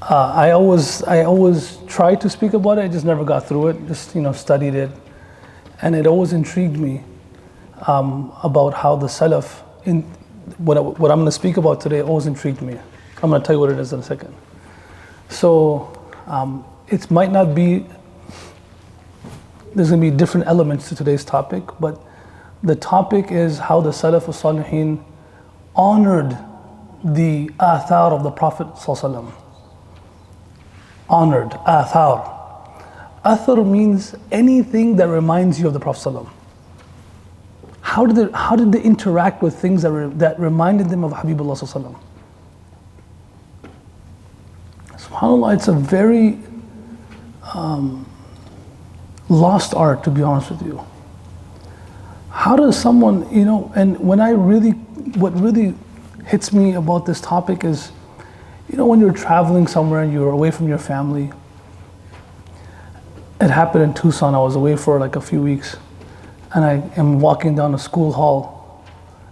I always tried to speak about it. I just never got through it. Just studied it, and it always intrigued me about how the Salaf in what I'm going to speak about today always intrigued me. I'm going to tell you what it is in a second. So it might not be. There's going to be different elements to today's topic, but the topic is how the Salaf al-Salihin honored the athar of the Prophet ﷺ. Honored, athar. Athar means anything that reminds you of the Prophet ﷺ. How did they interact with things that reminded them of Habibullah ﷺ? SubhanAllah, it's a very lost art, to be honest with you. How does someone, and what really hits me about this topic is, when you're traveling somewhere and you're away from your family. It happened in Tucson. I was away for like a few weeks, and I am walking down a school hall,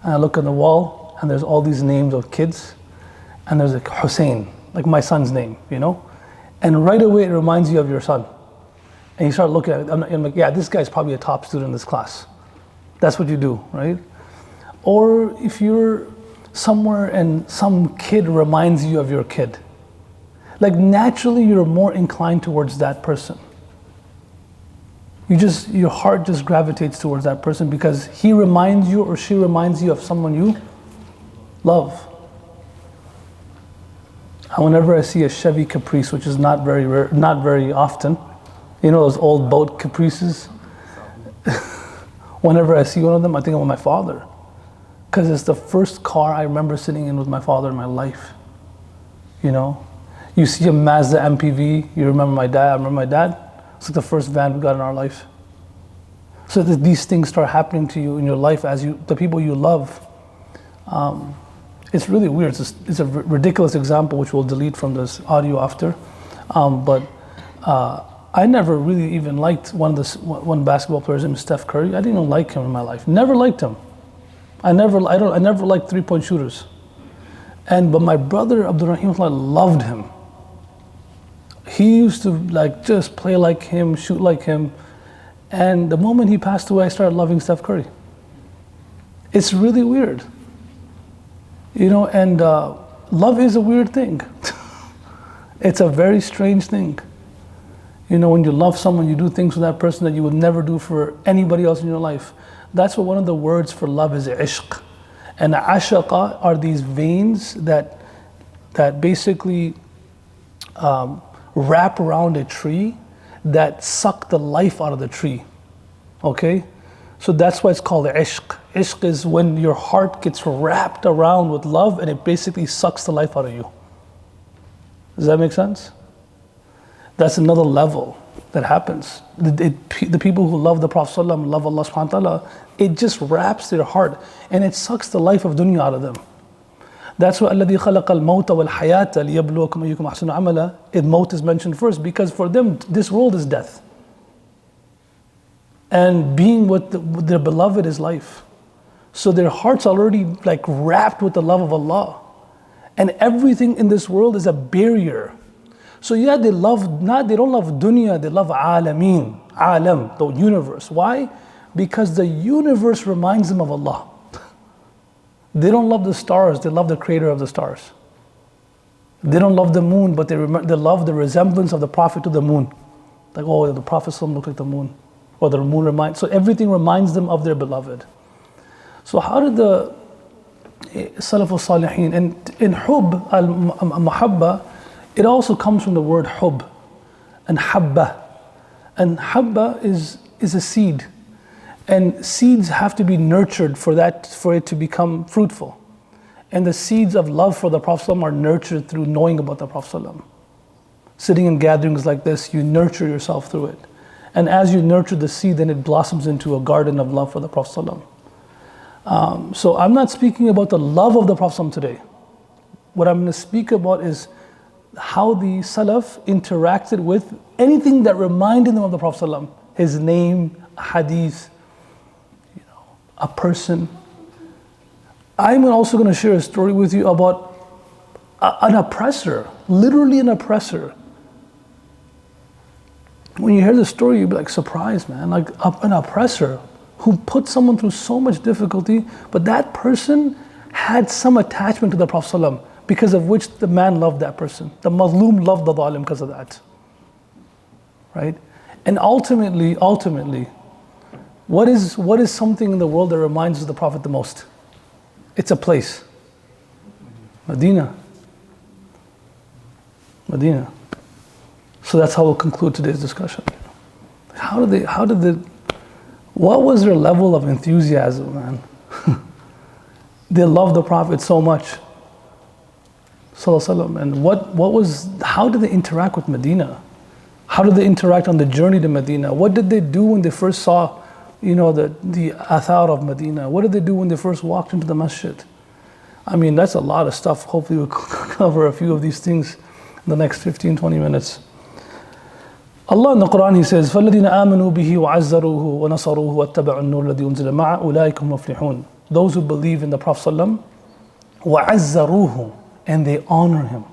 and I look at the wall, and there's all these names of kids, and there's like Hussein, like my son's name, and right away it reminds you of your son. And you start looking at it, I'm like, yeah, this guy's probably a top student in this class. That's what you do, right? Or if you're somewhere and some kid reminds you of your kid, like naturally you're more inclined towards that person. Your heart just gravitates towards that person because he reminds you or she reminds you of someone you love. And whenever I see a Chevy Caprice, which is not very rare, not very often, those old boat Caprices. Whenever I see one of them, I think of my father, because it's the first car I remember sitting in with my father in my life. You see a Mazda MPV, you remember my dad. I remember my dad. It's like the first van we got in our life. So that these things start happening to you in your life as the people you love. It's really weird. It's a ridiculous example, which we'll delete from this audio after. But I never really even liked one basketball player, his name is Steph Curry. I didn't even like him in my life. Never liked him. I never liked 3-point shooters. But my brother Abdul Rahman loved him. He used to just play like him, shoot like him. And the moment he passed away, I started loving Steph Curry. It's really weird. And love is a weird thing. It's a very strange thing. When you love someone, you do things for that person that you would never do for anybody else in your life. That's what one of the words for love is, ishq. And ashaqa are these veins that basically wrap around a tree that suck the life out of the tree. Okay? So that's why it's called ishq. Ishq is when your heart gets wrapped around with love and it basically sucks the life out of you. Does that make sense? That's another level that happens. The people who love the Prophet ﷺ, love Allah subhanahu wa ta'ala, it just wraps their heart and it sucks the life of dunya out of them. That's why الَّذِي خَلَقَ الْمَوْتَ وَالْحَيَاةَ لِيَبْلُوَكُمْ أَيُّكُمْ أَحْسَنُ عَمَلًا. Maut is mentioned first because for them, this world is death. And being with their beloved is life. So their heart's already wrapped with the love of Allah. And everything in this world is a barrier. So yeah, they don't love dunya, they love alameen, alam, the universe. Why? Because the universe reminds them of Allah. They don't love the stars, they love the creator of the stars. They don't love the moon, but they love the resemblance of the Prophet to the moon. The Prophet looks like the moon, or the moon reminds. So everything reminds them of their beloved. So how did the Salaf al-Salihin, and in hub, al-muhabba, it also comes from the word hub and habba. And habba is a seed. And seeds have to be nurtured for it to become fruitful. And the seeds of love for the Prophet ﷺ are nurtured through knowing about the Prophet ﷺ. Sitting in gatherings like this, you nurture yourself through it. And as you nurture the seed, then it blossoms into a garden of love for the Prophet ﷺ. So I'm not speaking about the love of the Prophet ﷺ today. What I'm going to speak about is how the Salaf interacted with anything that reminded them of the Prophet ﷺ. His name, a hadith, a person. I'm also going to share a story with you about an oppressor. literally an oppressor. When you hear the story, you'd be like surprised, man. Like an oppressor who put someone through so much difficulty, but that person had some attachment to the Prophet ﷺ, because of which the man loved that person. The mazloom loved the zalim because of that. Right? And ultimately, what is something in the world that reminds us of the Prophet the most? It's a place. Medina. So that's how we'll conclude today's discussion. What was their level of enthusiasm, man? They loved the Prophet so much. Sallallahu and how did they interact with Medina? How did they interact on the journey to Medina? What did they do when they first saw, the athar of Medina? What did they do when they first walked into the masjid? I mean, that's a lot of stuff. Hopefully we'll cover a few of these things in the next 15, 20 minutes. Allah in the Quran, He says, فَالَّذِينَ آمَنُوا بِهِ وَعَزَّرُوهُ وَنَصَرُوهُ وَاتَّبَعُوا النُّورَ الَّذِي أُنزِلَ مَعَهُ أُولَٰئِكَ هُمُ الْمُفْلِحُونَ. Those who believe in the Prophet ﷺ, وَعَزَّرُوهُ, and they honor him.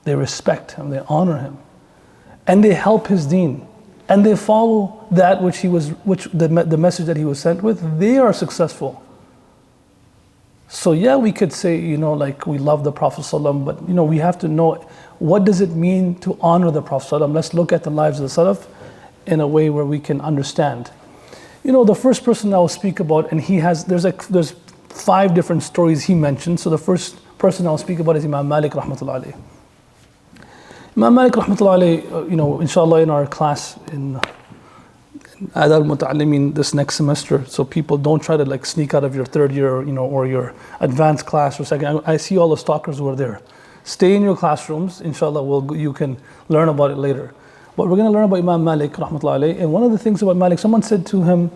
They respect him, they honor him. And they help his deen. And they follow that the message that he was sent with. They are successful. So yeah, we could say, we love the Prophet ﷺ, but we have to know, what does it mean to honor the Prophet ﷺ? Let's look at the lives of the Salaf in a way where we can understand. The first person I will speak about, and there's 5 different stories he mentioned. So the first person I'll speak about is Imam Malik rahmatullah alayhi. Imam Malik rahmatullah alayhi, inshallah in our class in Adab al-Muta'allimin this next semester, so people don't try to sneak out of your third year, or your advanced class or second. I see all the stalkers who are there. Stay in your classrooms, inshallah, you can learn about it later. But we're going to learn about Imam Malik rahmatullah alayhi. And one of the things about Malik, someone said to him,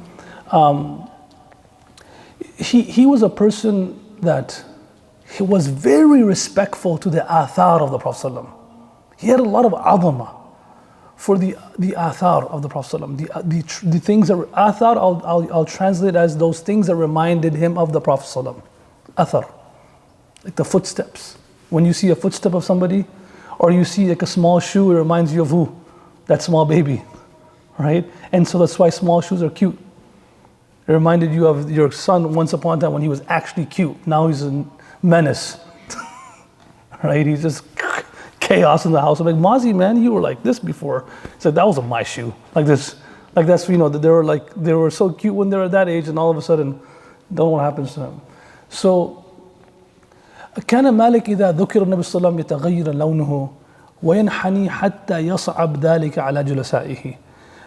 he was a person that he was very respectful to the athar of the Prophet ﷺ. He had a lot of adama for the athar of the Prophet ﷺ. The things that athar, I'll translate as those things that reminded him of the Prophet ﷺ. Athar, like the footsteps. When you see a footstep of somebody, or you see a small shoe, it reminds you of who? That small baby, right? And so that's why small shoes are cute. It reminded you of your son once upon a time when he was actually cute. Now he's a menace, right? He's just chaos in the house. I'm like, Mazi, man, you were like this before. He said, that wasn't my shoe. Like this, that's, they were so cute when they were that age, and all of a sudden, don't know what happens to them. So, كان مالك إذا ذكر النبي صلى الله عليه وسلم يتغير لونه وينحني حتى يصعب ذلك على جلسائه.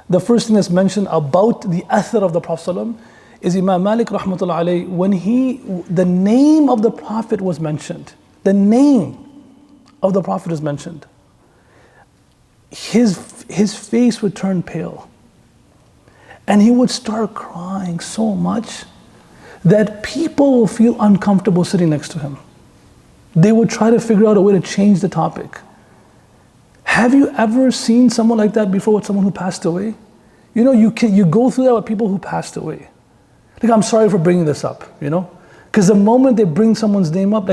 The first thing that's mentioned about the athar of the Prophet ﷺ is Imam Malik rahmatullah alayhi, when the name of the Prophet was mentioned, the name of the Prophet is mentioned, his face would turn pale. And he would start crying so much that people will feel uncomfortable sitting next to him. They would try to figure out a way to change the topic. Have you ever seen someone like that before with someone who passed away? You go through that with people who passed away. I'm sorry for bringing this up, because the moment they bring someone's name up,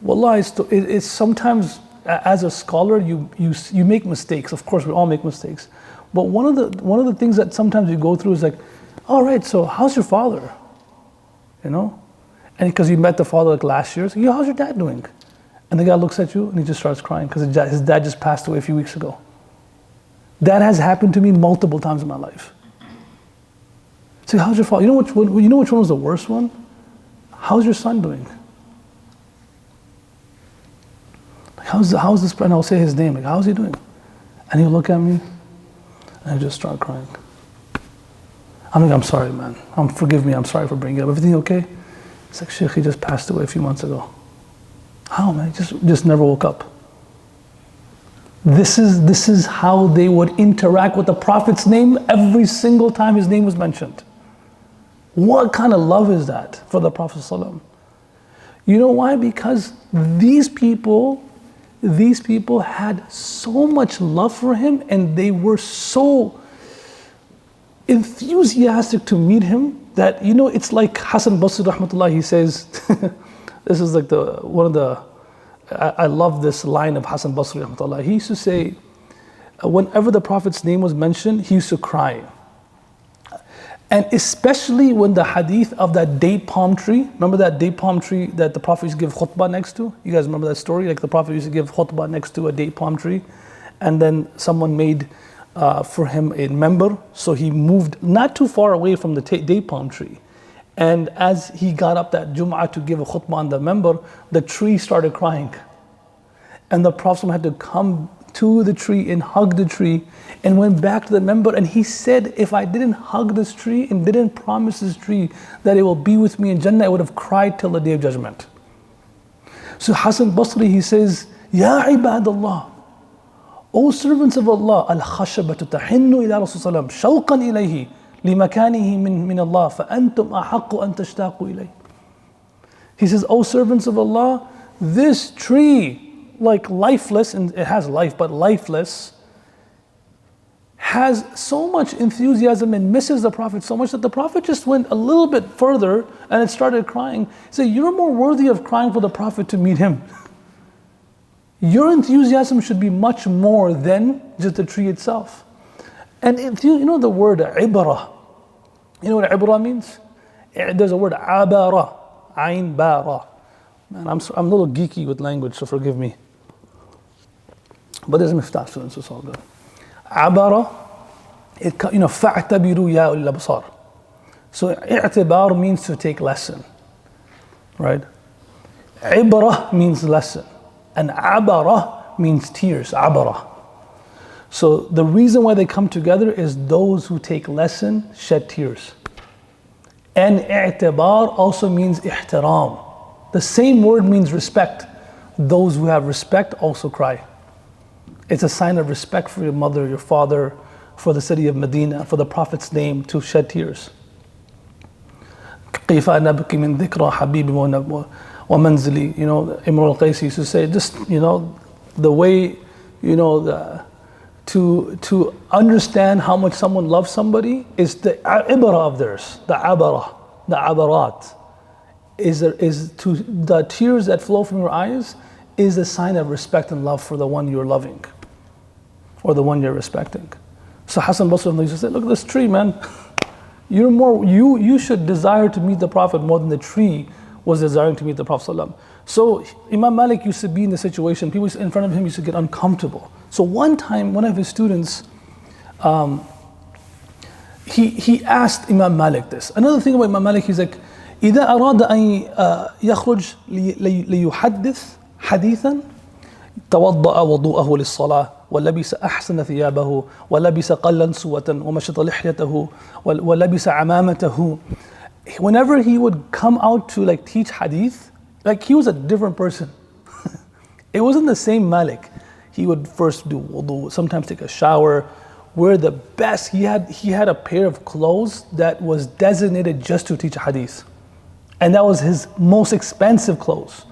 wallah, it's sometimes, as a scholar, you make mistakes. Of course, we all make mistakes. But one of the things that sometimes you go through is all right, so how's your father? And because you met the father last year, so how's your dad doing? And the guy looks at you and he just starts crying because his dad just passed away a few weeks ago. That has happened to me multiple times in my life. So how's your father? You know which one was the worst one? How's your son doing? How's this? And I'll say his name. How's he doing? And he'll look at me and he'll just start crying. I'm sorry, man. Forgive me. I'm sorry for bringing it up. Everything okay? It's like, Sheikh, he just passed away a few months ago. How, man? Just never woke up. This is how they would interact with the Prophet's name every single time his name was mentioned. What kind of love is that for the Prophet ﷺ? You know why? Because these people had so much love for him, and they were so enthusiastic to meet him that, it's like Hassan Basri rahmatullah, he says, this is one of the I love this line of Hassan Basri rahmatullah. He used to say, whenever the Prophet's name was mentioned, he used to cry. And especially when the hadith of that date palm tree, remember that date palm tree that the Prophet used to give khutbah next to? You guys remember that story? Like the Prophet used to give khutbah next to a date palm tree, and then someone made for him a member, so he moved not too far away from the date palm tree. And as he got up that Jum'ah to give a khutbah on the member, the tree started crying. And the Prophet had to come to the tree and hug the tree and went back to the member, and he said, if I didn't hug this tree and didn't promise this tree that it will be with me in Jannah, I would have cried till the Day of Judgment. So Hassan Basri, he says, Ya ibadallah, O servants of Allah, al-khashabatu tahinnu ila Rasulullah shawqan ilayhi limakanihi min Allah fa antum ahaqqu an tashtaqu ilayhi. He says, O servants of Allah, this tree, like lifeless, and it has life, but lifeless, has so much enthusiasm and misses the Prophet so much that the Prophet just went a little bit further and it started crying. He said, you're more worthy of crying for the Prophet to meet him. Your enthusiasm should be much more than just the tree itself. And if you know the word ibrah, you know what ibrah means? There's a word abara, ayn bara. Man, I'm a little geeky with language, so forgive me. But there's Miftaah students, so it's all good. Abara, fa'tabiru ya ulil absar. So i'tibar means to take lesson, right? Ibrah means lesson, and abara means tears, abara. So the reason why they come together is those who take lesson shed tears. And i'tibar also means ihtiram. The same word means respect. Those who have respect also cry. It's a sign of respect for your mother, your father, for the city of Medina, for the Prophet's name, to shed tears. كيف نبكي من ذكرى حبيبي ومنزلي. You know, Imr al-Qais used to say, just, the way, to understand how much someone loves somebody is the ibrah of theirs, the abarat. The tears that flow from your eyes is a sign of respect and love for the one you're loving or the one you're respecting. So Hassan Basri used to say, look at this tree, man. You should desire to meet the Prophet more than the tree was desiring to meet the Prophet ﷺ. So Imam Malik used to be in the situation, people in front of him used to get uncomfortable. So one time, one of his students, he asked Imam Malik this. Another thing about Imam Malik, he's like, إذا أراد أن يخرج ليحدث حديثا توضأ وضوءه للصلاة ولبس أحسن ثيابه ولبس قلنسوة ومشط لحيته ولبس عمامته. Whenever he would come out to teach hadith, he was a different person. It wasn't the same Malik. He would first do wudu, sometimes take a shower, wear the best. He had a pair of clothes that was designated just to teach hadith. And that was his most expensive clothes.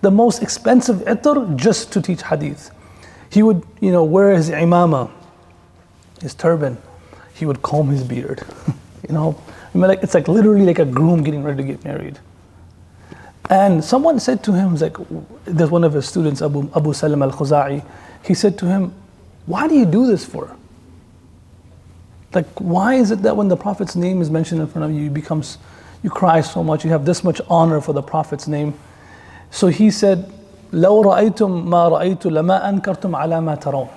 The most expensive itr just to teach hadith. He would, wear his imama, his turban. He would comb his beard. It's literally like a groom getting ready to get married. And someone said to him, there's one of his students, Abu Salam al-Khuza'i, he said to him, why do you do this for? Why is it that when the Prophet's name is mentioned in front of you, you cry so much, you have this much honor for the Prophet's name? So he said, لو رأيتم ما رأيت لما أنكرتم على ما ترون.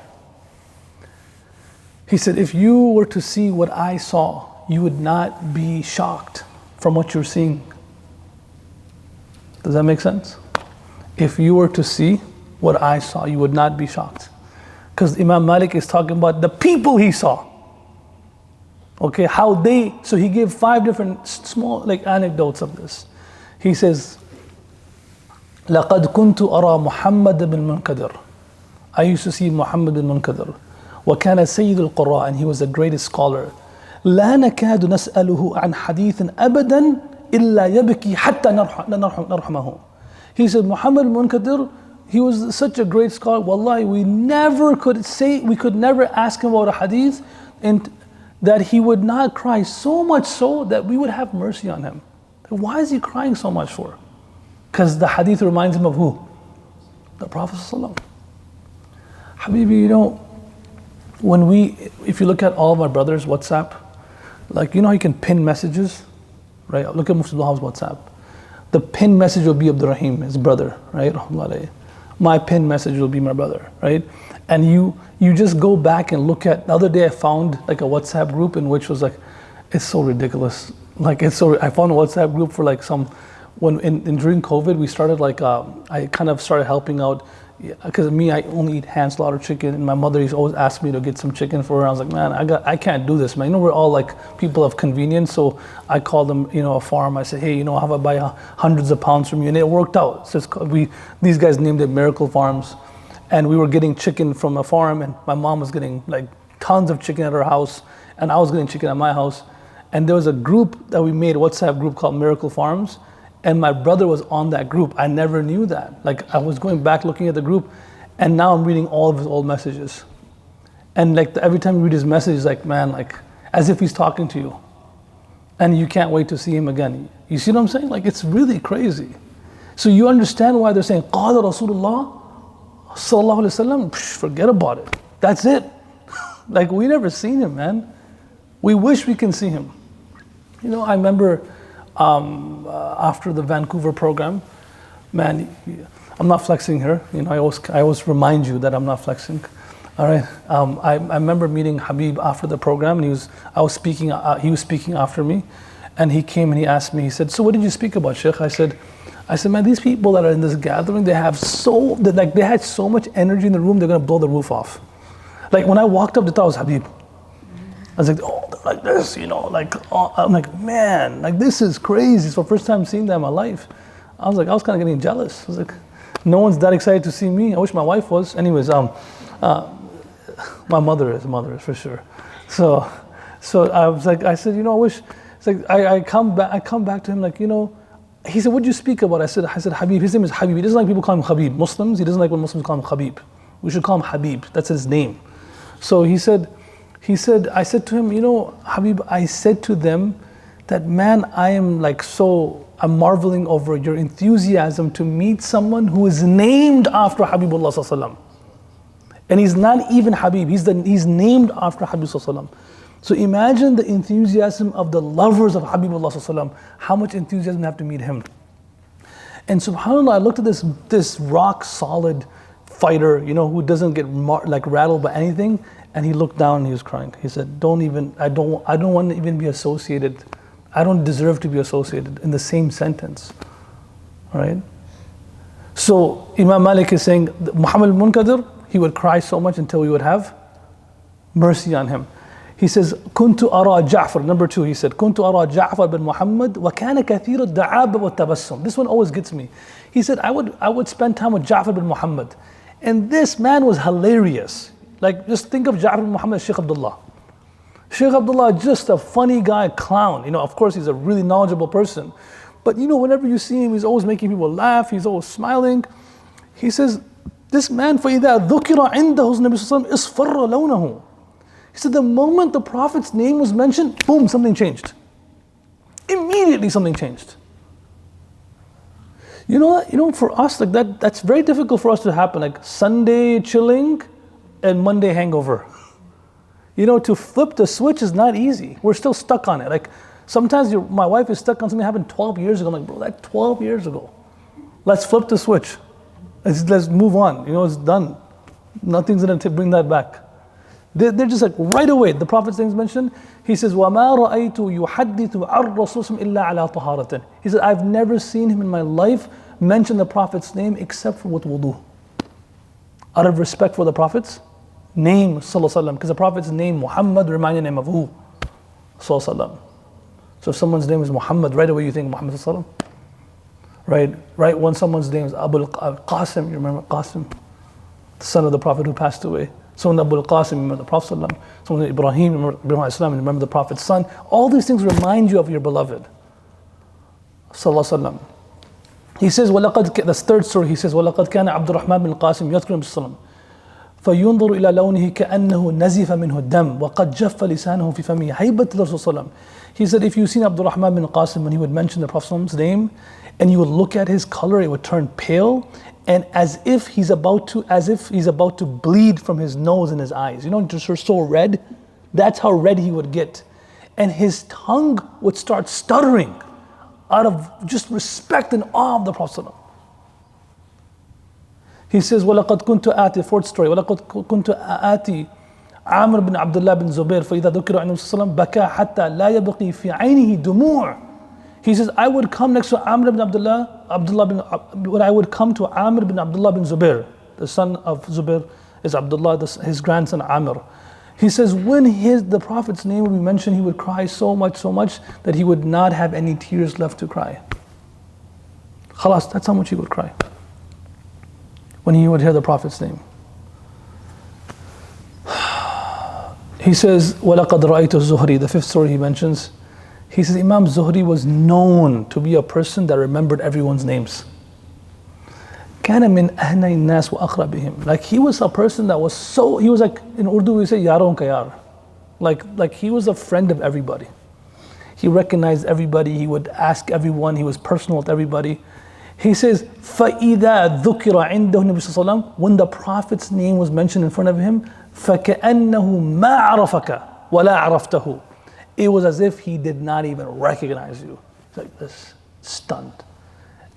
He said, if you were to see what I saw, you would not be shocked from what you're seeing. Does that make sense? If you were to see what I saw, you would not be shocked. Because Imam Malik is talking about the people he saw. Okay, so he gave 5 different small anecdotes of this. He says, لقد كنت أرى محمد بن منكدر. I used to see Muhammad bin Munkadir. وكان سيد القراء, and he was the greatest scholar. لا نكاد نسأله عن حديث أبدا إلا يبكي حتى نرحمه. He said, Muhammad bin Munkadir, he was such a great scholar. Wallahi, we could never ask him about a hadith and that he would not cry, so much so that we would have mercy on him. Why is he crying so much for? Because the hadith reminds him of who? The Prophet ﷺ. Habibi, you know, if you look at all of my brothers' WhatsApp, like, you know how you can pin messages, right? Look at Mufti Abdul Rahman's WhatsApp. The pin message will be Abdul Rahim, his brother, right? My pin message will be my brother, right? And you just go back and look at, the other day I found like a WhatsApp group in which was like, it's so ridiculous. Like I found a WhatsApp group for like during COVID, we started like, I kind of started helping out, because I only eat hand slaughtered chicken, and my mother used to always ask me to get some chicken for her. I was like, man, I can't do this, man. You know, we're all like people of convenience, so I called them, you know, a farm. I said, hey, you know, how about I buy hundreds of pounds from you? And it worked out. So these guys named it Miracle Farms, and we were getting chicken from a farm, and my mom was getting like tons of chicken at her house, and I was getting chicken at my house. And there was a group that we made, a WhatsApp group called Miracle Farms, and my brother was on that group. I never knew that. Like, I was going back looking at the group, and now I'm reading all of his old messages. And like every time you read his message, like, man, like as if he's talking to you. And you can't wait to see him again. You see what I'm saying? Like, it's really crazy. So you understand why they're saying, Qala Rasulullah Sallallahu Alaihi Wasallam, forget about it. That's it. Like, we never seen him, man. We wish we can see him. You know, I remember after the Vancouver program, man, I'm not flexing here. You know, I always remind you that I'm not flexing. All right. I remember meeting Habib after the program, and he was speaking after me, and he came and he asked me. He said, "So what did you speak about, Sheikh?" I said, "Man, these people that are in this gathering, they had so much energy in the room. They're gonna blow the roof off." Like when I walked up, they thought it was Habib. I was like, oh, they're like this, you know, like, oh, I'm like, man, like this is crazy. It's the first time seeing that in my life. I was kind of getting jealous. I was like, no one's that excited to see me. I wish my wife was. Anyways, my mother is for sure. So I was like, I said, you know, I wish. It's like I come back to him, like, you know. He said, what did you speak about? I said, Habib. His name is Habib. He doesn't like people call him Habib. Muslims, he doesn't like when Muslims call him Habib. We should call him Habib. That's his name. So I said to him, you know, Habib, I said to them that, man, I'm marveling over your enthusiasm to meet someone who is named after Habibullah Sallallahu Alaihi Wasallam. And he's not even Habib, he's named after Habib Sallallahu Alaihi Wasallam. So imagine the enthusiasm of the lovers of Habibullah Sallallahu Alaihi Wasallam, how much enthusiasm they have to meet him. And subhanAllah, I looked at this rock solid fighter, you know, who doesn't get rattled by anything. And he looked down and he was crying. He said, I don't want to even be associated. I don't deserve to be associated in the same sentence. Right? So Imam Malik is saying, Muhammad al-Munkadir, he would cry so much until we would have mercy on him. He says, Kuntu ara Ja'far, number 2, he said, Kuntu ara Ja'far bin Muhammad wa kana kathir al-da'ab wa tabassum. This one always gets me. He said, I would spend time with Ja'far bin Muhammad. And this man was hilarious. Like, just think of Ja'far bin Muhammad as Sheikh Abdullah. Sheikh Abdullah, just a funny guy, clown. You know, of course, he's a really knowledgeable person. But, you know, whenever you see him, he's always making people laugh. He's always smiling. He says, this man, فَإِذَا ذُكِرَ عِنْدَهُ النَّبِيُّ صَلَّى اللَّهُ عَلَيْهِ وَسَلَّمَ إِصْفَرَّ لَوْنَهُ. He said, the moment the Prophet's name was mentioned, boom, something changed. Immediately something changed. You know, for us, like that's very difficult for us to happen. Like Sunday chilling and Monday hangover. You know, to flip the switch is not easy. We're still stuck on it. Like sometimes my wife is stuck on something that happened 12 years ago. I'm like, bro, that's 12 years ago. Let's flip the switch. Let's move on. You know, it's done. Nothing's going to bring that back. They're just like right away. The Prophet's name is mentioned. He says, وَمَا رَأَيْتُ يُحَدِّثُ عَنْ رَسُولٍ إِلَّا عَلَىٰ طَهَارَةٍ. He said, I've never seen him in my life mention the Prophet's name except for with wudu. Out of respect for the Prophet's name, sallallahu alaihi wasallam, because the Prophet's name, Muhammad, reminds the name of who? Sallallahu alaihi wasallam. So if someone's name is Muhammad, right away you think Muhammad sallallahu alaihi wasallam. Right, when someone's name is Abul Qasim, you remember Qasim, the son of the Prophet who passed away. Someone Abul Qasim, remember the Prophet sallallahu alaihi wasallam. Someone Ibrahim, remember Ibrahim Islam, remember the Prophet's son. All these things remind you of your beloved, sallallahu alaihi wasallam. He says, that's third story. He says, وَلَقَدْ كَانَ Abdul Rahman bin Qasim يذكر النبي صلى الله عليه وسلم فينظر إلى لونه كأنه نزف منه الدم وقد جف لسانه في فمه هيبة الرسول صلى الله عليه وسلم. He said, if you've seen Abdul Rahman bin Qasim, when he would mention the Prophet's name, and you would look at his color, it would turn pale, and as if he's about to bleed from his nose and his eyes. You know, just so red. That's how red he would get, and his tongue would start stuttering out of just respect and awe of the Prophet. He says, وَلَقَدْ كُنْتُ آتِي, fourth story, وَلَقَدْ كُنْتُ آتِي عامر بن عبد الله بن زبير فإذا ذكر عن النبي صلى الله عليه وسلم بكى حتى لا يبقي في عينه دموع. He says, I would come next to Amr bin when I would come to Amr bin Abdullah bin Zubair, the son of Zubair is Abdullah, his grandson Amr. He says, when the Prophet's name would be mentioned, he would cry so much that he would not have any tears left to cry. Khalas, that's how much he would cry when he would hear the Prophet's name. He says, وَلَقَدْ رَأَيْتُ الزُّهْرِي, the fifth story he mentions. He says, Imam Zuhri was known to be a person that remembered everyone's names. كَانَ مِنْ أَهْنَى النَّاسِ وَأَقْرَبِهِمْ بِهِمْ. Like he was a person that was he was like, in Urdu we say, yaron ka yar. Like he was a friend of everybody. He recognized everybody, he would ask everyone, he was personal with everybody. He says, فَإِذَا ذُكِرَ عِنْدَهُ النَّبِيُّ صلى الله عليه وسلم, when the Prophet's name was mentioned in front of him, فَكَأَنَّهُ مَا عَرَفَكَ وَلَا عَرَفْتَهُ. It was as if he did not even recognize you. It's like this, stunned.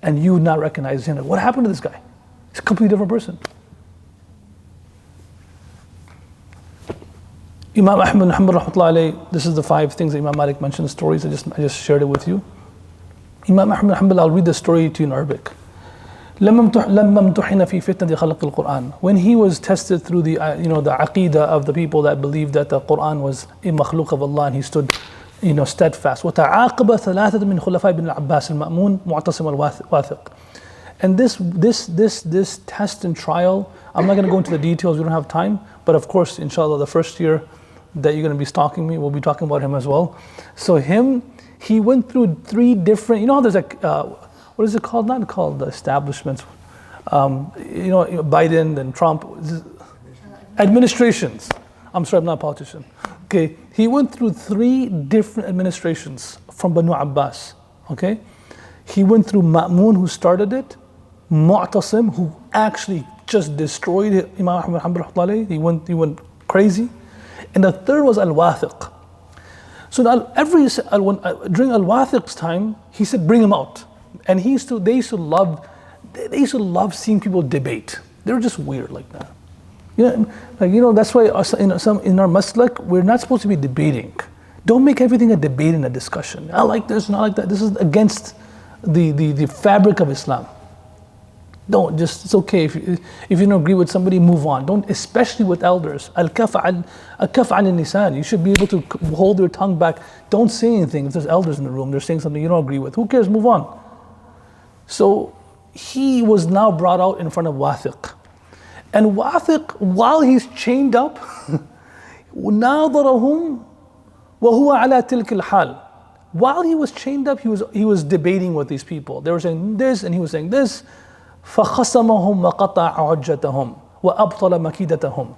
And you would not recognize him. Like, what happened to this guy? He's a completely different person. Imam Ahmad bin Hanbal rahmatullahi alayhi, this is the 5 things that Imam Malik mentioned, the stories, I just shared it with you. Imam Ahmad bin Hanbal, I'll read the story to you in Arabic. لما امتحن في فتنة خلق القرآن, when he was tested through the the aqidah of the people that believed that the Quran was a makhluk of Allah, and he stood steadfast. وتعاقب ثلاثة من خلفاء بن العباس المأمون معتصم الواثق. And this test and trial, I'm not going to go into the details, we don't have time, but of course inshallah the first year that you're going to be stalking me, we'll be talking about him as well. So he went through 3 different, how there's what is it called? Not called the establishments. Biden and Trump. Administrations. I'm sorry, I'm not a politician. Okay, he went through 3 different administrations from Banu Abbas. Okay, he went through Ma'mun, who started it, Mu'tasim, who actually just destroyed it. Imam Ahmad bin Hanbal, he went crazy, and the third was Al-Wathiq. So now during Al-Wathiq's time, he said, bring him out. And they used to love seeing people debate. They were just weird like that. That's why in our maslak, we're not supposed to be debating. Don't make everything a debate and a discussion. I like this, not like that. This is against the fabric of Islam. It's okay if you don't agree with somebody, move on. Don't, especially with elders. Al-kaf al-nisan. You should be able to hold your tongue back. Don't say anything if there's elders in the room. They're saying something you don't agree with. Who cares? Move on. So he was now brought out in front of Wathiq. And Wathiq, while he's chained up, ناظرهم وهو على تلك الحال. While he was chained up, he was debating with these people. They were saying this and he was saying this. فَخَصَمَهُمْ وَقَطَعَ عُجَّتَهُمْ وَأَبْطَلَ مَكِيدَتَهُمْ.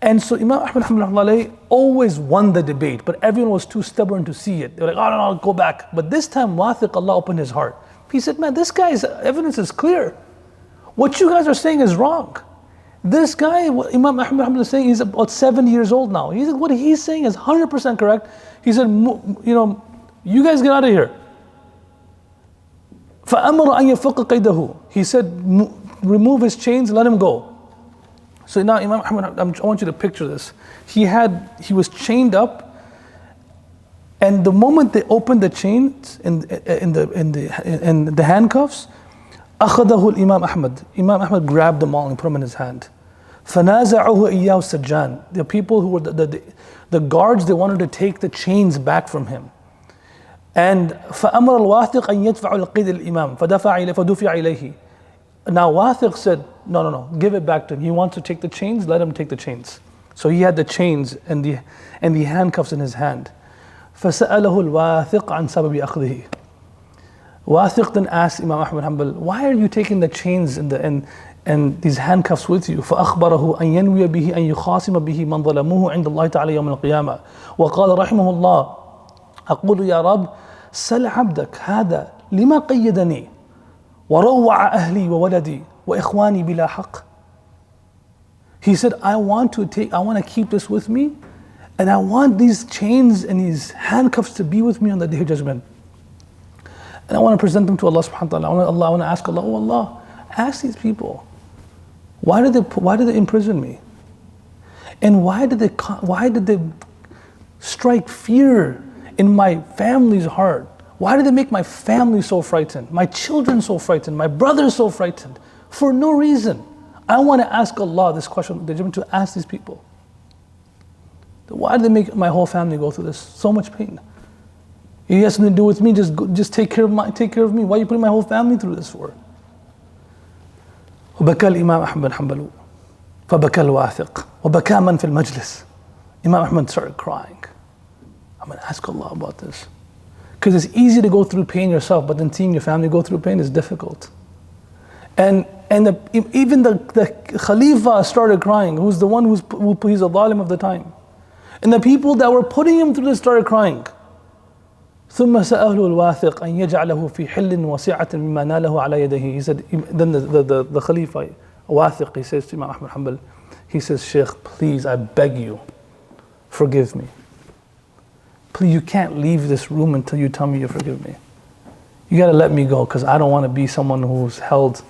And so Imam Ahmad rahmatullahi always won the debate, but everyone was too stubborn to see it. They were like, no, go back. But this time Wathiq, Allah opened his heart. He said, man, this guy's evidence is clear. What you guys are saying is wrong. This guy, Imam Ahmad is saying, he's about 70 years old now. He said, what he's saying is 100% correct. He said, you guys get out of here. فَأَمَرَ أَن يَفُقَّ قَيْدَهُ. He said, remove his chains, let him go. So now Imam Ahmad, I want you to picture this. He was chained up, and the moment they opened the chains in the handcuffs, أخذه الإمام أحمد. Imam Ahmad grabbed them all and put them in his hand. فَنَازَعُهُ إِيَّهُ السَّجَّانِ. The people who were the guards, they wanted to take the chains back from him. And فَأَمَرَ الْوَاثِقَ أَن يَدْفَعُ الْقِيدَ الْإِمَامِ فَدُفِعَ إِلَيْهِ. Now Wathiq said, no, give it back to him. He wants to take the chains, let him take the chains. So he had the chains and the handcuffs in his hand. فَسَأَلَهُ الْوَاثِقَ عَنْ سَبَبِ أَخْذِهِ. Wathiq then asked Imam Ahmad Hanbal, why are you taking the chains and these handcuffs with you. فأخبره أن ينوي به أن يخاصم به من ظلموه عند الله تعالى يوم القيامة. وقال رحمه الله: أقول يا رب سل عبدك هذا لما قيدني وروع أهلي وولدي وإخواني بلا حق. He said, I want to keep this with me, and I want these chains and these handcuffs to be with me on the Day of Judgment. And I want to present them to Allah subhanahu wa ta'ala. I want to ask Allah, oh Allah, ask these people, why did they imprison me? And why did they strike fear in my family's heart? Why did they make my family so frightened, my children so frightened, my brothers so frightened? For no reason. I want to ask Allah this question, to ask these people. Why did they make my whole family go through this? So much pain. It has nothing to do with me, just take care of me. Why are you putting my whole family through this for? وبكى الإمام أحمد بن حنبل فبكى الواثق وبكى من في المجلس. Imam Ahmad started crying. I'm going to ask Allah about this. Because it's easy to go through pain yourself, but then seeing your family go through pain is difficult. And even the Khalifa started crying, who's the one he's a zalim of the time. And the people that were putting him through this started crying. ثم سأله الواثق أن يجعله في حل وسعة مما ناله على يديه. He said, then the Khalifa, Wathiq, he says to Imam Ahmad Hanbal, he says, Shaykh, please, I beg you, forgive me. Please, you can't leave this room until you tell me you forgive me. You got to let me go, because I don't want to be someone who's held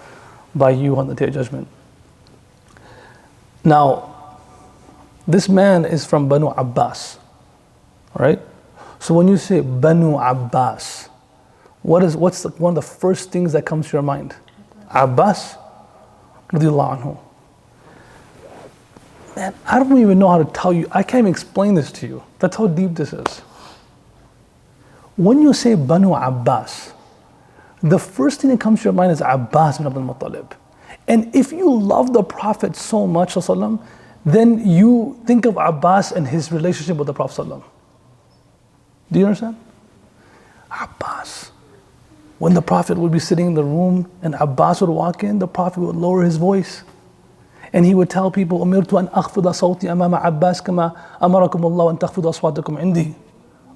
by you on the Day of Judgment. Now, this man is from Banu Abbas, right? So when you say Banu Abbas, what's one of the first things that comes to your mind? Abbas, radiallahu anhu. Man, I don't even know how to tell you. I can't even explain this to you. That's how deep this is. When you say Banu Abbas, the first thing that comes to your mind is Abbas bin Abdul Muttalib. And if you love the Prophet so much, then you think of Abbas and his relationship with the Prophet. Do you understand? Abbas. When the Prophet would be sitting in the room and Abbas would walk in, the Prophet would lower his voice. And he would tell people, أُمِرْتُ أَنْ أَخْفِضَ صَوْتِي أَمَامَ عَبَّاسِ كَمَا أَمَرَكُمُ اللَّهُ أَنْ تَخْفِضُ أَصْوَاتَكُمْ عِنْدِي.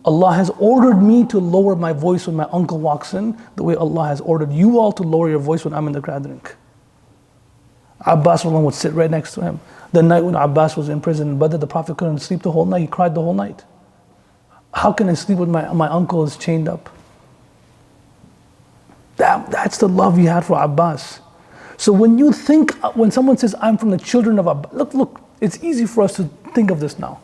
Allah has ordered me to lower my voice when my uncle walks in, the way Allah has ordered you all to lower your voice when I'm in the gathering. Abbas would sit right next to him. The night when Abbas was in prison in Badr, the Prophet couldn't sleep the whole night. He cried the whole night. How can I sleep when my uncle is chained up? That's the love he had for Abbas. So when someone says, I'm from the children of Abbas, look, it's easy for us to think of this now.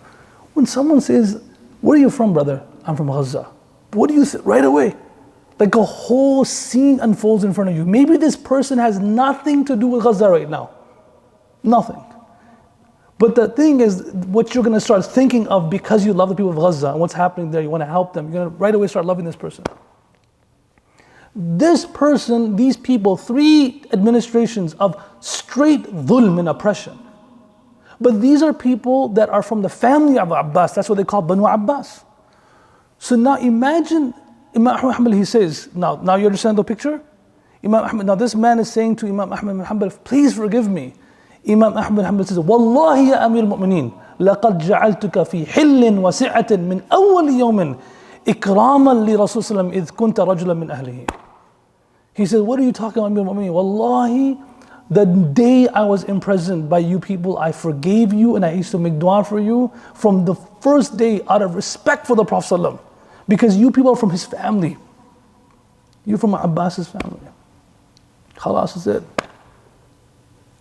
When someone says, where are you from, brother? I'm from Gaza. What do you think? Right away, like a whole scene unfolds in front of you. Maybe this person has nothing to do with Gaza right now. Nothing. But the thing is, what you're going to start thinking of, because you love the people of Gaza and what's happening there, you want to help them, you're going to right away start loving this person. This person, these people, 3 administrations of straight dhulm and oppression. But these are people that are from the family of Abbas. That's what they call Banu Abbas. So now imagine, Imam Ahmad Hanbal, he says, now you understand the picture? Imam Ahmad, now this man is saying to Imam Ahmad bin Hanbal, please forgive me. Imam Ahmad bin Hanbal says, Wallahi ya Amir al-Mu'mineen, لقد جعلتك في حل وسعة من أول يوم إكراما لرسول صلى الله عليه وسلم إذ كنت رجلا من أهله. He said, what are you talking about, Amir al-Mu'mineen? Wallahi, the day I was imprisoned by you people, I forgave you and I used to make dua for you from the first day out of respect for the Prophet ﷺ, because you people are from his family. You're from Abbas's family. Khalas is it.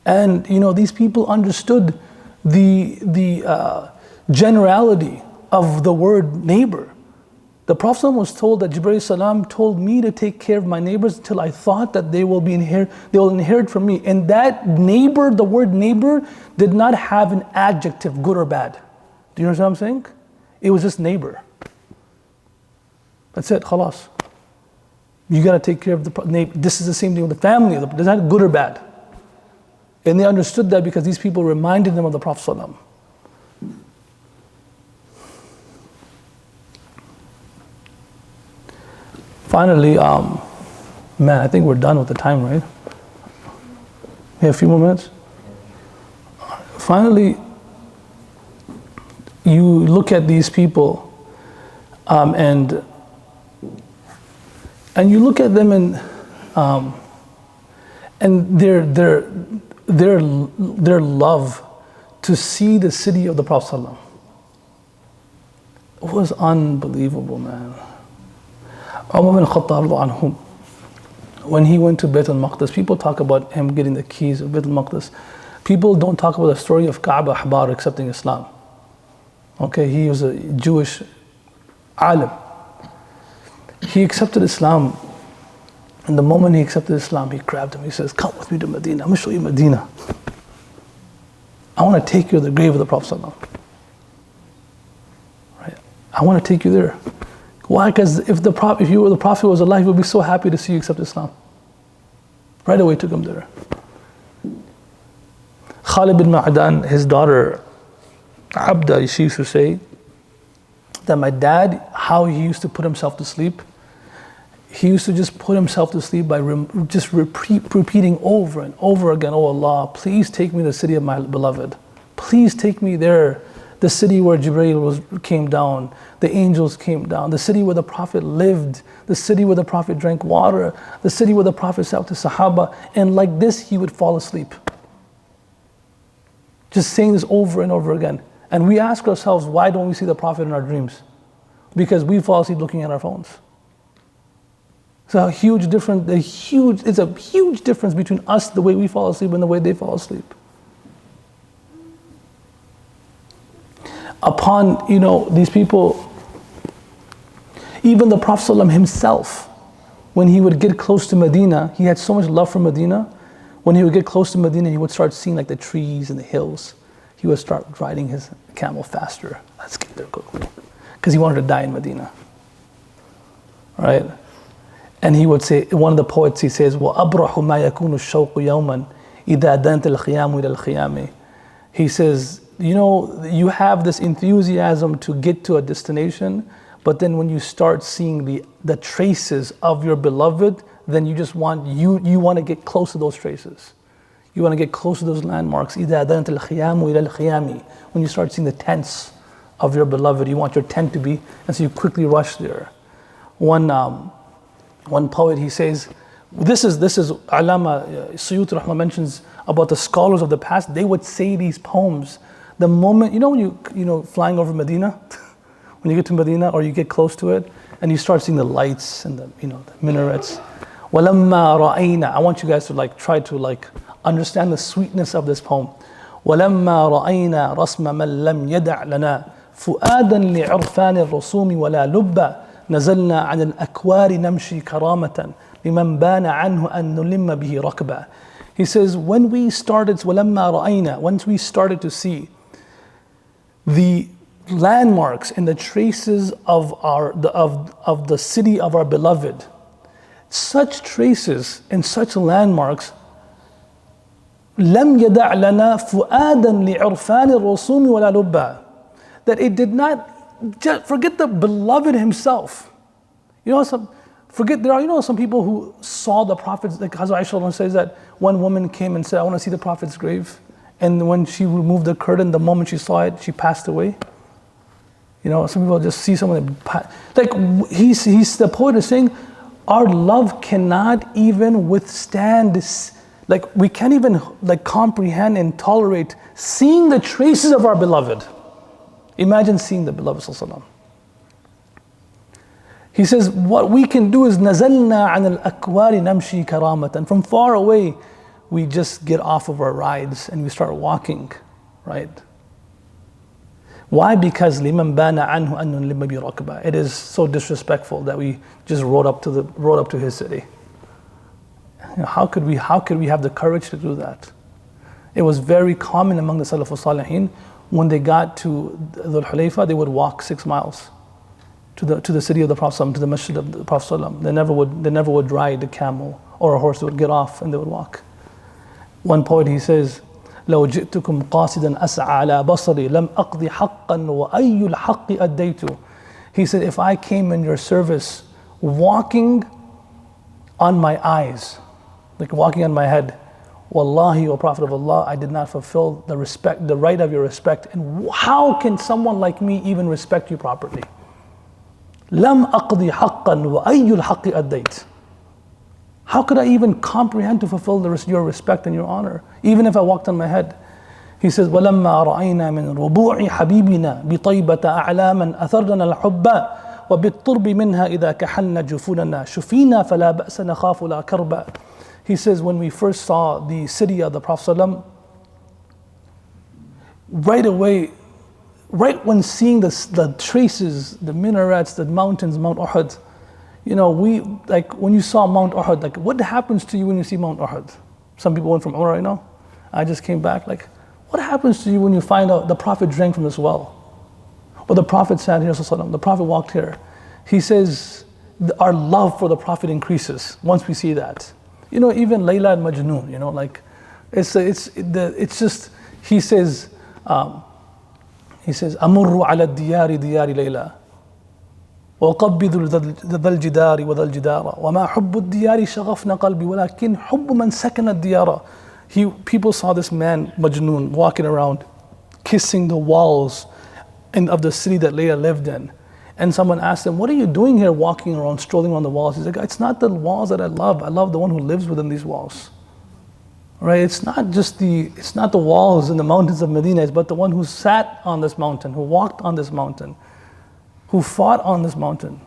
And these people understood the generality of the word neighbor. The Prophet was told that Jibreel salam told me to take care of my neighbors until I thought that they will inherit from me. And that neighbor, the word neighbor, did not have an adjective, good or bad. Do you understand what I'm saying? It was just neighbor. That's it, khalas. You got to take care of the neighbor. This is the same thing with the family. It's not good or bad. And they understood that because these people reminded them of the Prophet ﷺ. Finally, man, I think we're done with the time, right? We have a few more minutes. Finally, you look at these people, and you look at them, and their love to see the city of the Prophet ﷺ was unbelievable, man. Umar bin Khattab anhum, when he went to Bayt al-Maqdis, people talk about him getting the keys of Bayt al-Maqdis. People don't talk about the story of Ka'b Ahbar accepting Islam. Okay, he was a Jewish alim. He accepted Islam, and the moment he accepted Islam, he grabbed him. He says, "Come with me to Medina. I'm going to show you Medina. I want to take you to the grave of the Prophet ﷺ. Right? I want to take you there." Why? Because if you were the Prophet was alive, he would be so happy to see you accept Islam. Right away took him there. Khalid bin Ma'dan, his daughter Abda, she used to say that my dad, how he used to put himself to sleep, he used to just put himself to sleep by repeating over and over again, "Oh Allah, please take me to the city of my beloved. Please take me there. The city where Jibreel came down, the angels came down, the city where the Prophet lived, the city where the Prophet drank water, the city where the Prophet sat with the Sahaba." And like this, he would fall asleep. Just saying this over and over again. And we ask ourselves, why don't we see the Prophet in our dreams? Because we fall asleep looking at our phones. It's a huge difference between us, the way we fall asleep, and the way they fall asleep. Upon, these people, even the Prophet ﷺ himself, when he would get close to Medina, he had so much love for Medina. When he would get close to Medina, he would start seeing like the trees and the hills. He would start riding his camel faster. Let's get there quickly. Because he wanted to die in Medina. Right? And he would say, one of the poets, he says, وَأَبْرَحُ مَا يَكُونُ الشَّوْقُ يَوْمًا إِذَا دَنْتَ الْخِيَامُ إِلَى الْخِيَامِ. He says, you have this enthusiasm to get to a destination, but then when you start seeing the traces of your beloved, then you just want to get close to those traces. You want to get close to those landmarks. إِذَا دَنْتَ الْخِيَامُ إِلَى الْخِيَامِ. When you start seeing the tents of your beloved, you want your tent to be, and so you quickly rush there. One poet, he says, this is Alama Suyuti Rahman mentions about the scholars of the past. They would say these poems the moment, when you flying over Medina, when you get to Medina or you get close to it, and you start seeing the lights and the minarets. وَلَمَّا رَأَيْنَا. I want you guys to try to understand the sweetness of this poem. وَلَمَّا رَأَيْنَا رَسْمَ مَنْ لَمْ يَدَعْ لَنَا فُؤَادًا لِعِرْفَانِ الرُّسُومِ وَلَا لُبَّ نزلنا عن الأكوار نمشي كرامة لمن بان عنه أن نلم به ركبا. He says, once we started to see the landmarks and the traces of the city of our beloved, such traces and such landmarks, لم يدع لنا فؤادا لعرفان الرسوم ولا لبا, that it did not just forget the beloved himself. There are some people who saw the Prophet, like Hazrat Aisha says that one woman came and said, "I want to see the Prophet's grave." And when she removed the curtain, the moment she saw it, she passed away. Some people just see someone, the poet is saying, our love cannot even withstand this. We can't even comprehend and tolerate seeing the traces of our beloved. Imagine seeing the beloved Sallallahu. He says, what we can do is نَزَلْنَا عَنَ الْأَكْوَارِ نَمْشِي كَرَامَةً. From far away, we just get off of our rides and we start walking, right? Why? Because لِمَنْ بَانَ عَنْهُ أَنُّ لِمَّ بِرَكْبَةٍ. It is so disrespectful that we just rode up to his city. How could we have the courage to do that? It was very common among the Salaf al-Salihin. When they got to Dhul Hulayfa, they would walk 6 miles to the city of the Prophet, to the Masjid of the Prophet. They never would ride a camel or a horse. They would get off and they would walk. One poet, he says, لو جئتكم قاصدا أسعى على بصري لم أقضي حقا وأي الحق أديت. He said, if I came in your service walking on my eyes, walking on my head, Wallahi, O Prophet of Allah, I did not fulfill the right of your respect. And how can someone like me even respect you properly? Lam aqdi haqqan wa ayyul haqqi addayt. How could I even comprehend to fulfill your respect and your honor, even if I walked on my head? He says, وَلَمَّا رَأَيْنَا مِنْ رُبُوعِ حَبِيبِنَا بِطَيْبَةَ أَعْلَامًا أَثَرْنَا الْحُبَّ وَبِالطُّرْبِ مِنْهَا إِذَا كَحَلْنَا جُفُونَنَا شُفِينَا فَلَا بَأْسَ نَخَافُ لَا كَرْبًا. He says, when we first saw the city of the Prophet ﷺ, right away, right when seeing the traces, the minarets, the mountains, Mount Uhud, when you saw Mount Uhud, like what happens to you when you see Mount Uhud? Some people went from Umrah right now. I just came back, like, what happens to you when you find out the Prophet drank from this well? Or the Prophet sat here, the Prophet walked here. He says, our love for the Prophet increases once we see that. Even Layla and Majnun, like, it's just, he says, أمر على الديار ديار ليلى وأقبض ذا الجدار وذا الجدار وما حب الديار شغفنا قلبي ولكن حب من سكن الديار. People saw this man Majnun walking around kissing the walls of the city that Layla lived in, and someone asked him, what are you doing here walking around, strolling on the walls? He's like, it's not the walls that I love the one who lives within these walls. Right? It's not the walls in the mountains of Medina, but the one who sat on this mountain, who walked on this mountain, who fought on this mountain,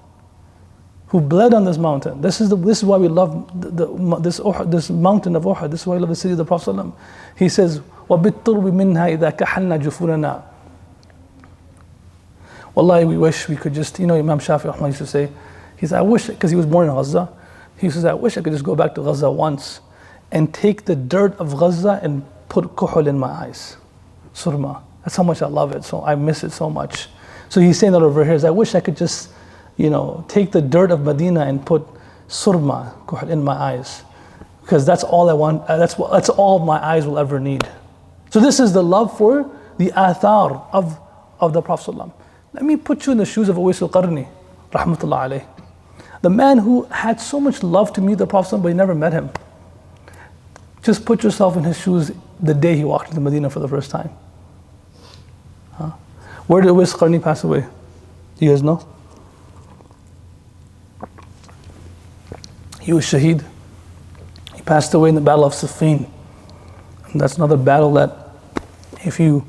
who bled on this mountain. This is why we love this mountain of Uhud. This is why we love the city of the Prophet ﷺ. He says, وَبِالطُّرْبِ مِنْهَا إِذَا كَحَلْنَا جُفُونَنَا. Wallahi, we wish we could just, Imam Shafi Rahman used to say, he said, I wish, because he was born in Gaza, he says, I wish I could just go back to Gaza once and take the dirt of Gaza and put kuhul in my eyes. Surma. That's how much I love it. So I miss it so much. So he's saying that over here. I wish I could just, take the dirt of Medina and put surma, kuhul, in my eyes. Because that's all I want. That's all my eyes will ever need. So this is the love for the athar of the Prophet ﷺ. Let me put you in the shoes of Uwais al-Qarni, rahmatullah alayh. The man who had so much love to meet the Prophet ﷺ, but he never met him. Just put yourself in his shoes the day he walked into Medina for the first time. Where did Uwais al-Qarni pass away? Do you guys know? He was shaheed. He passed away in the Battle of Siffin. And that's another battle that if you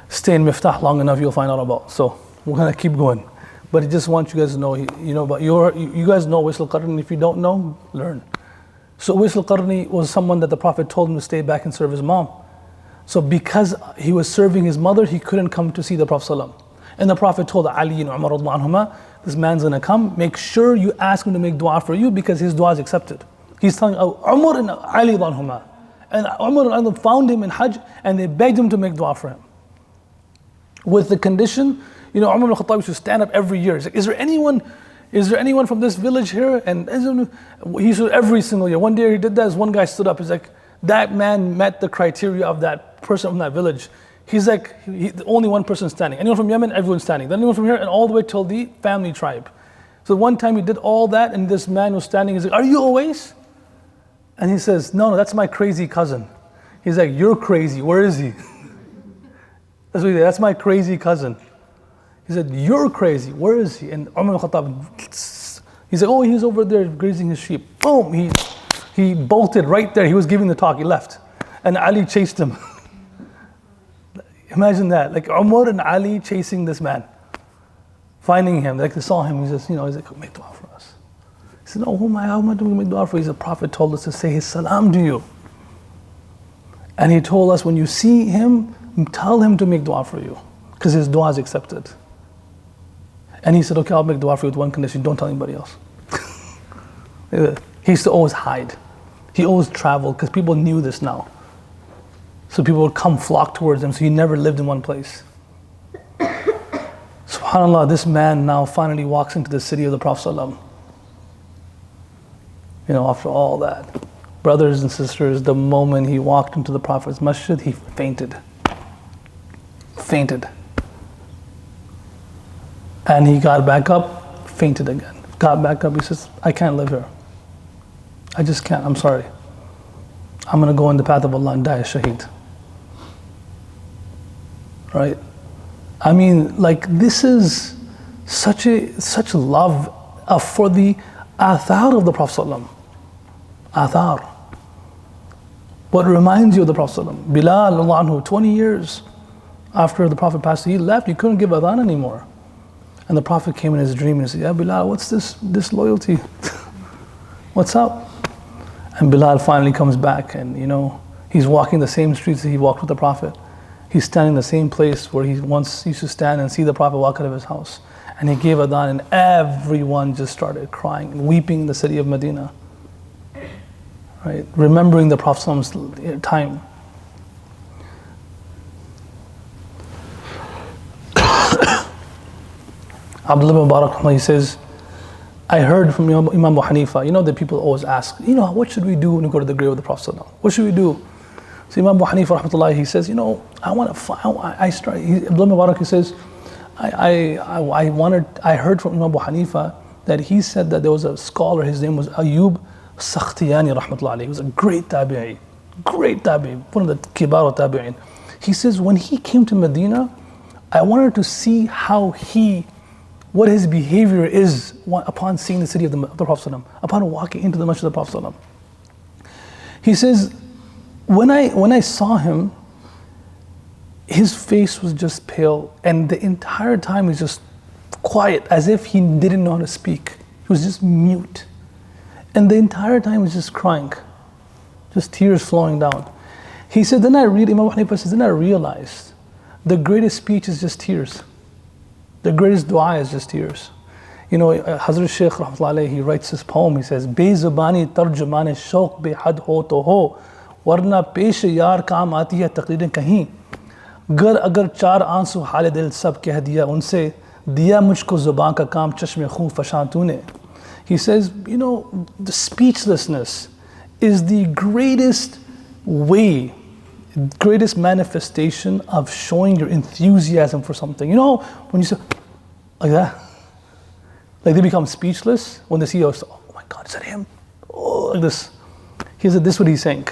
stay in Miftaah long enough, you'll find out about. So we're going to keep going. But I just want you guys to know, but you guys know Uwais al-Qarni. If you don't know, learn. So Uwais al-Qarni was someone that the Prophet told him to stay back and serve his mom. So because he was serving his mother, he couldn't come to see the Prophet ﷺ. And the Prophet told Ali and Umar radhiyallahu anhuma, this man's going to come, make sure you ask him to make dua for you because his dua is accepted. He's telling Umar and Ali radhiyallahu anhuma. And Umar and Ali found him in Hajj and they begged him to make dua for him. With the condition, Umar al-Khattab used to stand up every year. He's like, is there anyone from this village here? And he stood every single year. One day he did that, one guy stood up. He's like, that man met the criteria of that person from that village. He's like, only one person standing. Anyone from Yemen, everyone's standing. Then anyone from here, and all the way till the family tribe. So one time he did all that, and this man was standing. He's like, are you Uwais? And he says, no, that's my crazy cousin. He's like, you're crazy. Where is he? That's what he said. That's my crazy cousin. He said, you're crazy. Where is he? And Umar al-Khattab, he said, oh, he's over there grazing his sheep. Boom, he bolted right there. He was giving the talk. He left. And Ali chased him. Imagine that. Like Umar and Ali chasing this man. Finding him. Like they saw him. He says, he's like, make dua for us. He said, no, how am I doing make dua for you? The Prophet told us to say his salam to you. And he told us when you see him, tell him to make dua for you. Because his dua is accepted. And he said, okay, I'll make dua for you with one condition. Don't tell anybody else. He used to always hide. He always traveled because people knew this now. So people would come flock towards him, so he never lived in one place. SubhanAllah, this man now finally walks into the city of the Prophet ﷺ. After all that. Brothers and sisters, the moment he walked into the Prophet's masjid, he fainted. And he got back up, fainted again. Got back up, he says, I can't live here. I just can't, I'm sorry. I'm going to go in the path of Allah and die as shaheed. Right? I mean, like, this is such love for the athar of the Prophet ﷺ. Athar. What reminds you of the Prophet ﷺ. Bilal, anhu, 20 years after the Prophet passed, he left, he couldn't give adhan anymore. And the Prophet came in his dream and said, "Ya Bilal, what's this loyalty? What's up?" And Bilal finally comes back, and he's walking the same streets that he walked with the Prophet. He's standing in the same place where he once used to stand and see the Prophet walk out of his house. And he gave adhan, and everyone just started crying and weeping in the city of Medina. Right? Remembering the Prophet's time. Abdul Rahman, he says, I heard from Imam Abu Hanifa, that people always ask, what should we do when we go to the grave of the Prophet? What should we do? So Imam Abu Hanifa, rahmatullah, he says, Abdul Mubarak, he says, I heard from Imam Abu Hanifa that he said that there was a scholar, his name was Ayub Sakhtiyani, rahmatullah. He was a great tabi'i, one of the kibar tabi'in. He says, when he came to Medina, I wanted to see what his behavior is upon seeing the city of the Prophet, upon walking into the masjid of the Prophet. He says, when I saw him, his face was just pale, and the entire time he was just quiet, as if he didn't know how to speak. He was just mute. And the entire time he was just crying, just tears flowing down. He said, Imam Abu Hanifa says, then I realized the greatest speech is just tears. The greatest dua is just tears. Hazrat Shaykh rahmatullah, he writes this poem, he says, Be zubani tarjuman shauq be had ho to ho, warna pesh yaar kaam aati hai taqreeran kahin. Gar agar char aansu hale dil sab keh diya unse, diya mujhko zuban ka kaam chashme khoon fashan tune. He says, the speechlessness is the greatest way, greatest manifestation of showing your enthusiasm for something. When you say, like that, like they become speechless when they see us, oh my God, is that him? Oh, like this. He said, this is what he's saying.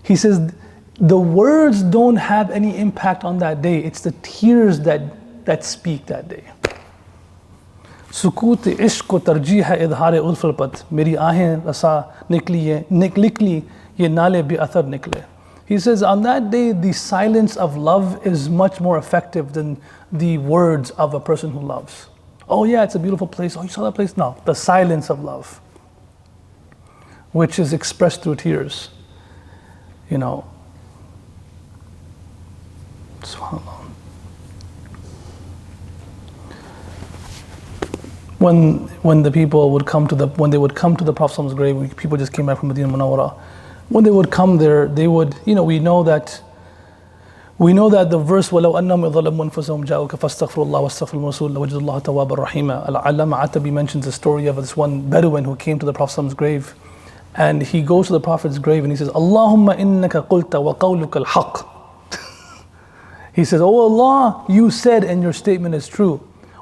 He says, the words don't have any impact on that day. It's the tears that speak that day. Sukut ishq ko tarjih hai idhar ulfat pat, meri aahein rasa nikli ye nale bi athar nikle. He says, on that day, the silence of love is much more effective than the words of a person who loves. Oh yeah, it's a beautiful place. Oh, you saw that place? No, the silence of love, which is expressed through tears. SubhanAllah. When the people would come to the Prophet's grave, people just came back from Medina Munawwara. When they would come there, they would, we know that the verse وَلَوْ أَنَّهُمْ يَظْلَمُوا أَنفُسَهُمْ جَاءُوكَ فَاسْتَغْفِرُوا اللَّهَ وَاسْتَغْفِرُوا الرَّسُولَ لَوَجَدُوا اللَّهَ تَوَّابًا رَحِيمًا. Al-Allama Atabi mentions the story of this one Bedouin who came to the Prophet's grave, and he goes to the Prophet's grave and he says, Allahumma innaka qulta wa qawluka al-haq. He says, oh Allah, you said and your statement is true.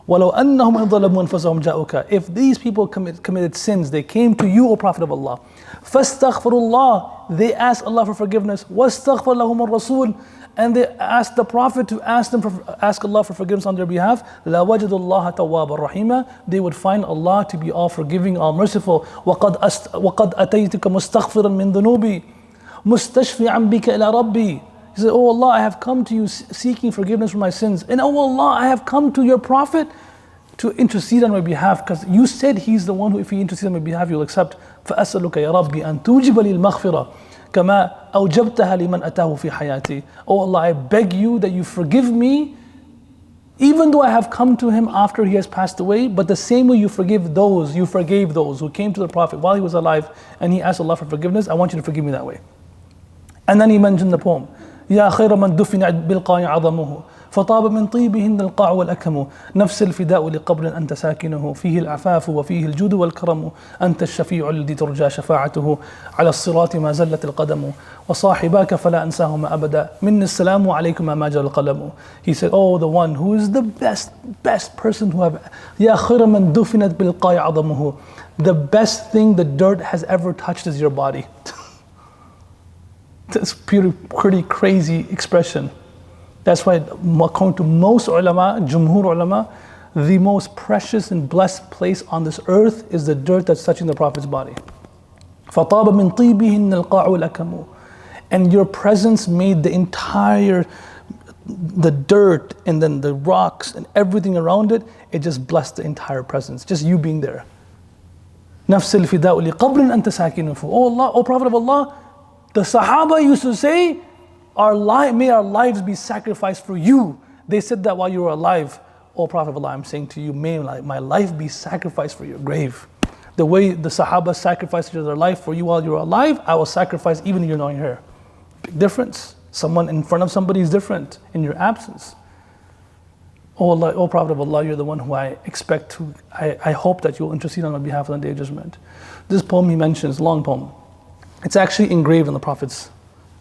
وَلَوْ أَنَّهُمْ يَظْلَمُوا أَنفُسَهُمْ جَاءُوكَ. If these people committed sins, they came to you, O Prophet of Allah. فَاسْتَغْفِرُوا اللَّهِ. They asked Allah for forgiveness. وَاسْتَغْفَرْ لَهُمُ الرَّسُولُ. And they asked the Prophet to ask Allah for forgiveness on their behalf. لَوَجَدُوا اللَّهَ تَوَّابًا رَحِيمًا. They would find Allah to be all forgiving, all merciful. وَقَدْ أَتَيْتُكَ مُسْتَغْفِرًا مِنْ ذُنُوبِي مُسْتَشْفِعًا بِكَ إِلَى رَبِّي. He said, oh Allah, I have come to you seeking forgiveness for my sins. And oh Allah, I have come to your Prophet to intercede on my behalf, because you said he's the one who, if he intercedes on my behalf, you'll accept. فَأَسْأَلُكَ يَا رَبِّي أَن تُوجِبَ لِي الْمَغْفِرَةِ كَمَا أَوْجَبْتَهَا لِمَنْ أَتَاهُ فِي حَيَاتِي. Oh Allah, I beg you that you forgive me, even though I have come to him after he has passed away, but the same way you forgave those who came to the Prophet while he was alive and he asked Allah for forgiveness, I want you to forgive me that way. And then he mentioned the poem, يا خير من دفن بالقاع عظمه فطاب من طيبهن القاع والأكم نفس الفداء لقبر أنت ساكنه فيه العفاف وفيه الجود والكرم أنت الشفيع الذي ترجى شفاعته على الصراط ما زلت القدم وصاحباك فلا أنساهما أبدا مني السلام عليكما ما جرى القلم. He said, oh, the one who is the best person who have يا خير من دفنت بالقاع عظمه. The best thing the dirt has ever touched is your body. That's pretty crazy expression. That's why, according to most ulama, jumhur ulama, the most precious and blessed place on this earth is the dirt that's touching the Prophet's body. فَطَابَ مِنْ طِيبِهِنَّ الْقَاعُ الْأَكَمُ. And your presence made the dirt and then the rocks and everything around it, it just blessed the entire presence, just you being there. نَفْسِ الْفِدَاءُ لِقَبْرٍ أَنْتَ سَاكِنٌ فِيهِ. Oh Allah, O Prophet of Allah, the Sahaba used to say, may our lives be sacrificed for you. They said that while you were alive. O Prophet of Allah, I'm saying to you, may my life be sacrificed for your grave. The way the Sahaba sacrificed their life for you while you were alive, I will sacrifice even if you're not here. Big difference. Someone in front of somebody is different in your absence. Oh Allah, O Prophet of Allah, you're the one who I hope that you'll intercede on my behalf on the Day of Judgment. This poem he mentions, long poem. It's actually engraved in the Prophet's,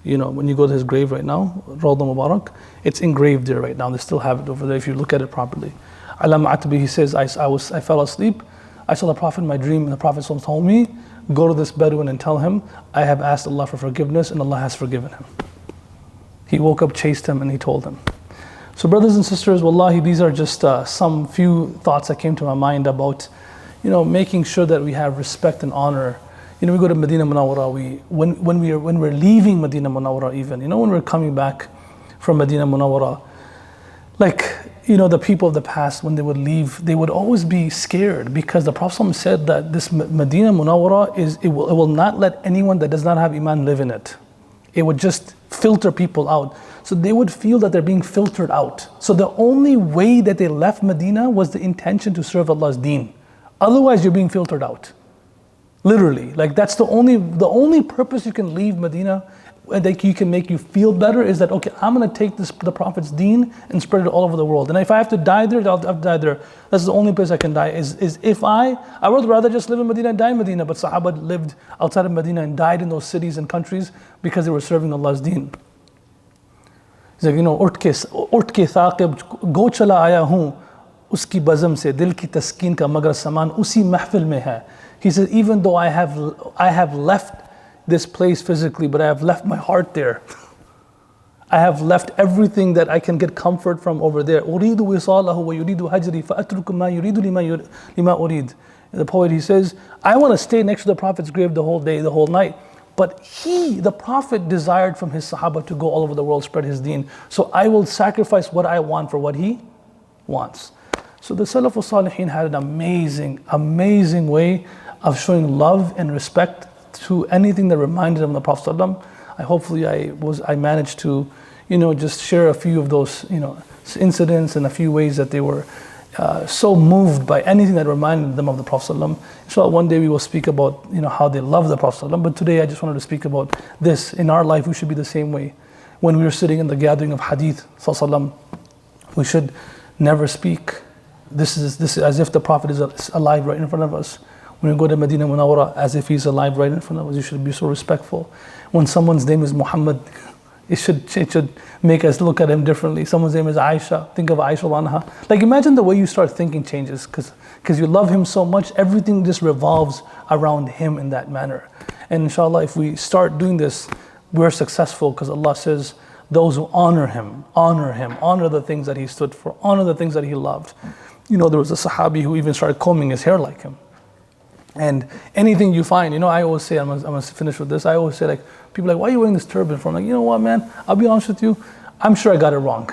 when you go to his grave right now, Rawda Mubarak, it's engraved there right now. They still have it over there if you look at it properly. Alam Atbi, he says, I fell asleep. I saw the Prophet in my dream, and the Prophet told me, go to this Bedouin and tell him, I have asked Allah for forgiveness, and Allah has forgiven him. He woke up, chased him, and he told him. So brothers and sisters, wallahi, these are just some few thoughts that came to my mind about, making sure that we have respect and honor. We go to Medina Munawwara, when we're leaving Medina Munawwara even, when we're coming back from Medina Munawwara, the people of the past, when they would leave, they would always be scared because the Prophet said that this Medina Munawwara, it will not let anyone that does not have Iman live in it. It would just filter people out. So they would feel that they're being filtered out. So the only way that they left Medina was the intention to serve Allah's deen. Otherwise, you're being filtered out. Literally, that's the only purpose you can leave Medina, that you can make you feel better, is that, okay, I'm going to take the Prophet's deen and spread it all over the world. And if I have to die there, I'll die there. That's the only place I can die. I would rather just live in Medina and die in Medina, but Sahaba lived outside of Medina and died in those cities and countries because they were serving Allah's deen. He's like, उठ के साक़िब गो चला आया हूँ उसकी बज़म से दिल की तस्कीन का मगर सामान उसी महफिल में है. He says, even though I have left this place physically, but I have left my heart there. I have left everything that I can get comfort from over there. أريد وصاله ويريد هجري فأترك ما يريد لما أريد. The poet, he says, I want to stay next to the Prophet's grave the whole day, the whole night. But the Prophet desired from his Sahaba to go all over the world, spread his deen. So I will sacrifice what I want for what he wants. So the Salaf al-Salihin had an amazing way of showing love and respect to anything that reminded them of the Prophet ﷺ. Hopefully I managed to, just share a few of those, incidents and a few ways that they were so moved by anything that reminded them of the Prophet ﷺ. Inshallah, one day we will speak about, how they love the Prophet ﷺ. But today I just wanted to speak about this. In our life, we should be the same way. When we are sitting in the gathering of Hadith ﷺ, we should never speak. This is as if the Prophet is alive right in front of us. When we go to Medina Munawwara, as if he's alive right in front of us, you should be so respectful. When someone's name is Muhammad, it should make us look at him differently. Someone's name is Aisha, think of Aisha anha. Imagine the way you start thinking changes, because you love him so much, everything just revolves around him in that manner. And inshallah, if we start doing this, we're successful, because Allah says, those who honor him, honor the things that he stood for, honor the things that he loved. There was a Sahabi who even started combing his hair like him. And anything you find, I always say, I'm going to finish with this, I always say, people are like, why are you wearing this turban for? I'm like, you know what, man, I'll be honest with you, I'm sure I got it wrong.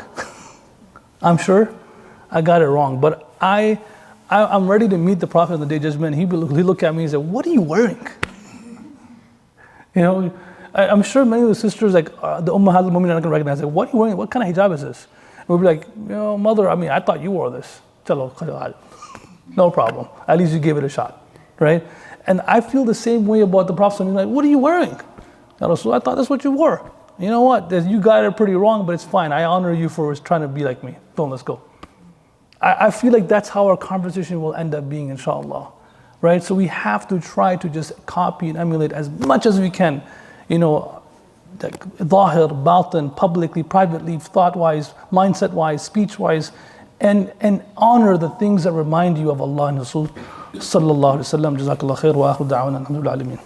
I'm sure I got it wrong. But I'm ready to meet the Prophet on the Day of Judgment. He look at me and say, what are you wearing? I'm sure many of the sisters, the Ummahat al-Mu'minin, are not going to recognize it. What are you wearing? What kind of hijab is this? And we'll be like, mother, I thought you wore this. No problem. At least you gave it a shot. Right? And I feel the same way about the Prophet. He's like, what are you wearing? I thought that's what you wore. You know what? You got it pretty wrong, but it's fine. I honor you for trying to be like me. Let's go. I feel like that's how our conversation will end up being, inshallah. Right? So we have to try to just copy and emulate as much as we can. Zahir, batin, publicly, privately, thought-wise, mindset-wise, speech-wise, and honor the things that remind you of Allah and Rasul. Sallallahu Alaihi Wasallam. Jazakallah khair wa akhiru da'wana alhamdulillah alamin.